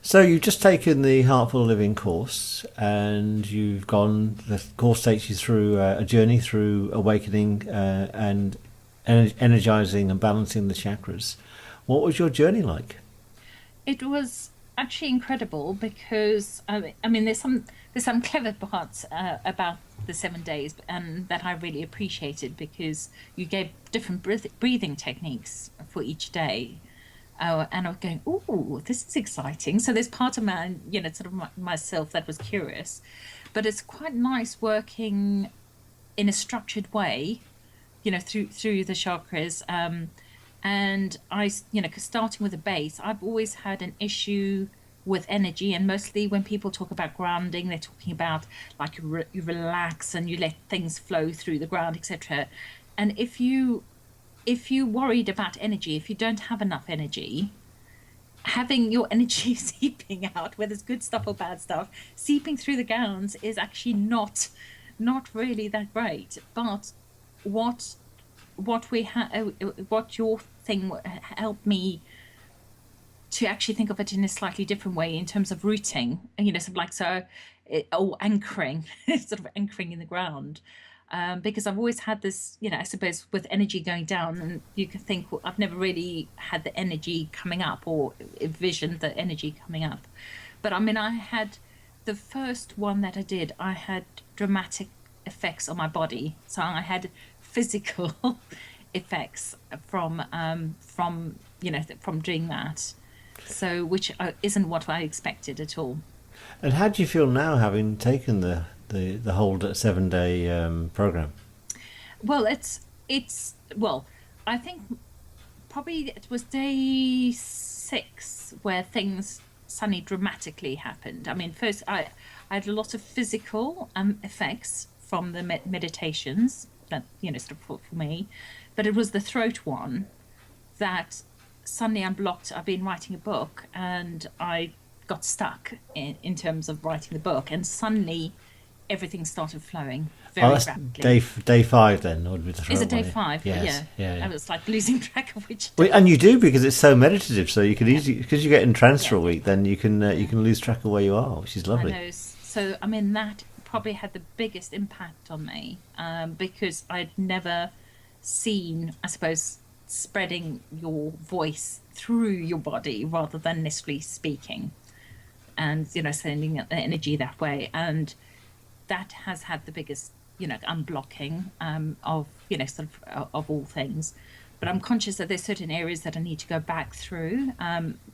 So you've just taken the Heartful Living course, and you've gone. The course takes you through a journey through awakening and energizing and balancing the chakras. What was your journey like? It was actually incredible because I mean, there's some clever parts about the 7 days, and that I really appreciated because you gave different breathing techniques for each day. And I was going, oh, this is exciting. So there's part of my, sort of myself that was curious, but it's quite nice working in a structured way, through the chakras. And because starting with the base, I've always had an issue with energy, and mostly when people talk about grounding, they're talking about like you relax and you let things flow through the ground, etc. And if you worried about energy, if you don't have enough energy, having your energy seeping out, whether it's good stuff or bad stuff, seeping through the gowns is actually not really that great. But what what your thing helped me to actually think of it in a slightly different way in terms of rooting, sort of like or anchoring, sort of anchoring in the ground. Because I've always had this, I suppose, with energy going down, and you can think, well, I've never really had the energy coming up or envisioned the energy coming up. But I mean, I had the first one that I did, I had dramatic effects on my body. So I had physical effects from doing that. So which isn't what I expected at all. And how do you feel now, having taken the whole 7 day program? Well, well, I think probably it was day 6 where things suddenly dramatically happened. I mean, first I had a lot of physical effects from the meditations that sort of for me, but it was the throat one that suddenly unblocked. I've been writing a book, and I got stuck in terms of writing the book, and suddenly everything started flowing Oh, very that's rapidly. day five then, or with the Is throat it one. day Yeah. 5? Yes, Yeah, yeah, I yeah. was like losing track of which Well, day. and you do, because it's so meditative. So you could Yeah, easily, because you get entranced for yeah, a week, then you yeah. can lose track of where you are, which is I lovely. know. So, I mean, that probably had the biggest impact on me, because I'd never seen, I suppose, spreading your voice through your body rather than necessarily speaking, and sending the energy that way. And that has had the biggest, unblocking, of, sort of all things. But I'm conscious that there's certain areas that I need to go back through,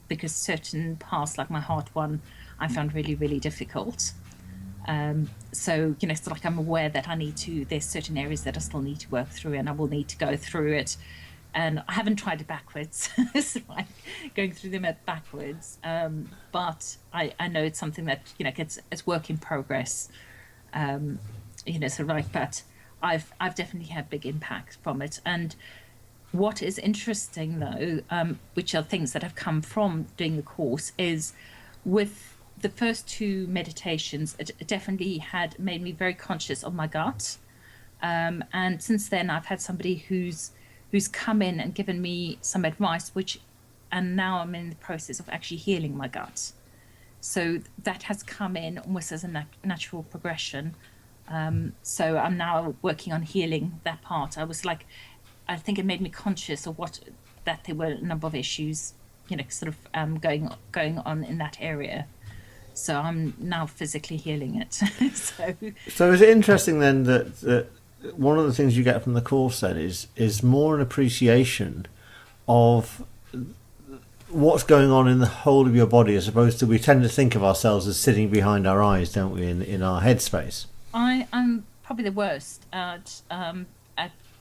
because certain parts, like my heart one, I found really, really difficult. So, it's like I'm aware that there's certain areas that I still need to work through, and I will need to go through it. And I haven't tried it backwards, so like going through them at backwards. But I know it's something that, it's work in progress. So like, but I've definitely had big impact from it. And what is interesting though, which are things that have come from doing the course, is with the first two meditations, it definitely had made me very conscious of my gut. And since then, I've had somebody who's come in and given me some advice, and now I'm in the process of actually healing my gut. So that has come in almost as a natural progression. So I'm now working on healing that part. I think it made me conscious of that there were a number of issues, sort of going on in that area. So I'm now physically healing it. So So is it interesting then that one of the things you get from the course then is more an appreciation of what's going on in the whole of your body, as opposed to, we tend to think of ourselves as sitting behind our eyes, don't we, in our headspace? I'm probably the worst at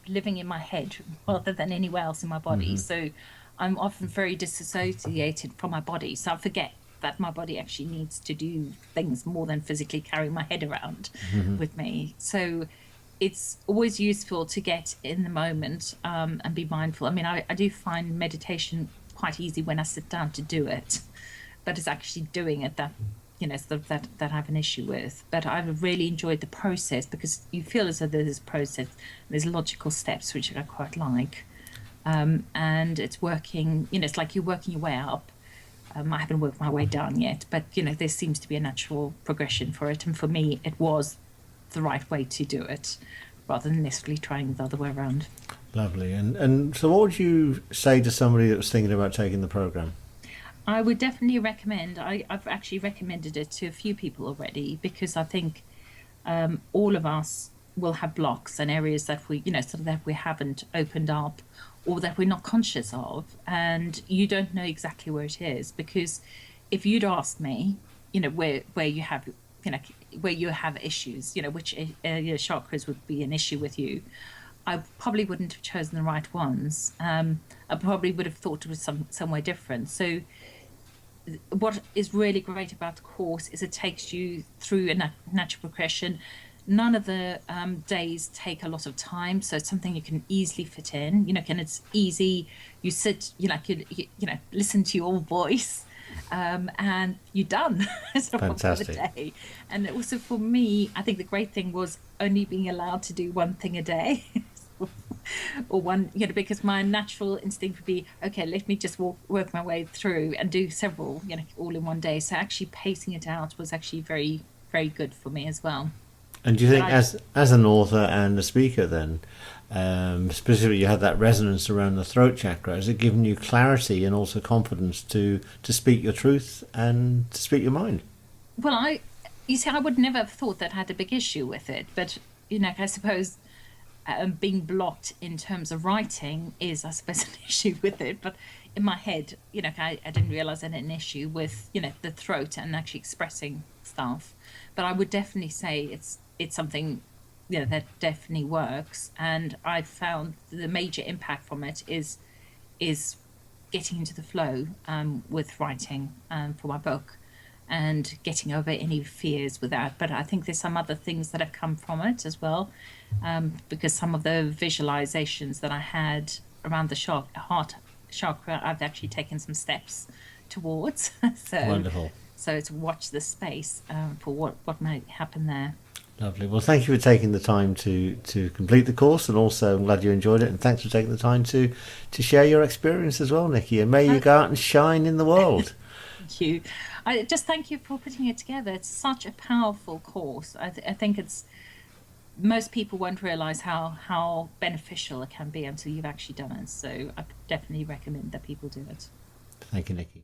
living in my head rather than anywhere else in my body. So I'm often very disassociated from my body. So I forget that my body actually needs to do things more than physically carry my head around with me. So it's always useful to get in the moment, and be mindful. I mean, I do find meditation quite easy when I sit down to do it, but it's actually doing it that sort of that I have an issue with. But I've really enjoyed the process because you feel as though there's this process, there's logical steps which I quite like, and it's working. It's like you're working your way up, I haven't worked my way down yet, but there seems to be a natural progression for it, and for me, it was the right way to do it, rather than necessarily trying the other way around. Lovely. And so, what would you say to somebody that was thinking about taking the program? I would definitely recommend. I've actually recommended it to a few people already because I think all of us will have blocks and areas that sort of that we haven't opened up or that we're not conscious of, and you don't know exactly where it is. Because if you'd asked me, where you have, where you have issues, which your chakras would be an issue with you, I probably wouldn't have chosen the right ones. I probably would have thought it was somewhere different. So what is really great about the course is it takes you through a natural progression. None of the days take a lot of time, so it's something you can easily fit in. And it's easy. You sit, listen to your voice, and you're done. So Fantastic. for the day. And also for me, I think the great thing was only being allowed to do one thing a day. Or one, because my natural instinct would be, okay, let me just work my way through and do several, all in one day. So actually pacing it out was actually very, very good for me as well. And do you think, as an author and a speaker, then specifically, you had that resonance around the throat chakra? Has it given you clarity and also confidence to speak your truth and to speak your mind? Well, you see, I would never have thought that I had a big issue with it, but I suppose being blocked in terms of writing is, I suppose, an issue with it. But in my head, I didn't realize I had an issue with, the throat and actually expressing stuff. But I would definitely say it's something, that definitely works. And I found the major impact from it is getting into the flow with writing for my book, and getting over any fears with that. But I think there's some other things that have come from it as well, because some of the visualizations that I had around the heart chakra, I've actually taken some steps towards. Wonderful. So to watch the space for what might happen there. Lovely. Well, thank you for taking the time to complete the course, and also I'm glad you enjoyed it, and thanks for taking the time to share your experience as well, Nicky, and may you go out and shine in the world. Thank you. I just thank you for putting it together. It's such a powerful course. I think most people won't realize how beneficial it can be until you've actually done it. So I definitely recommend that people do it. Thank you, Nicky.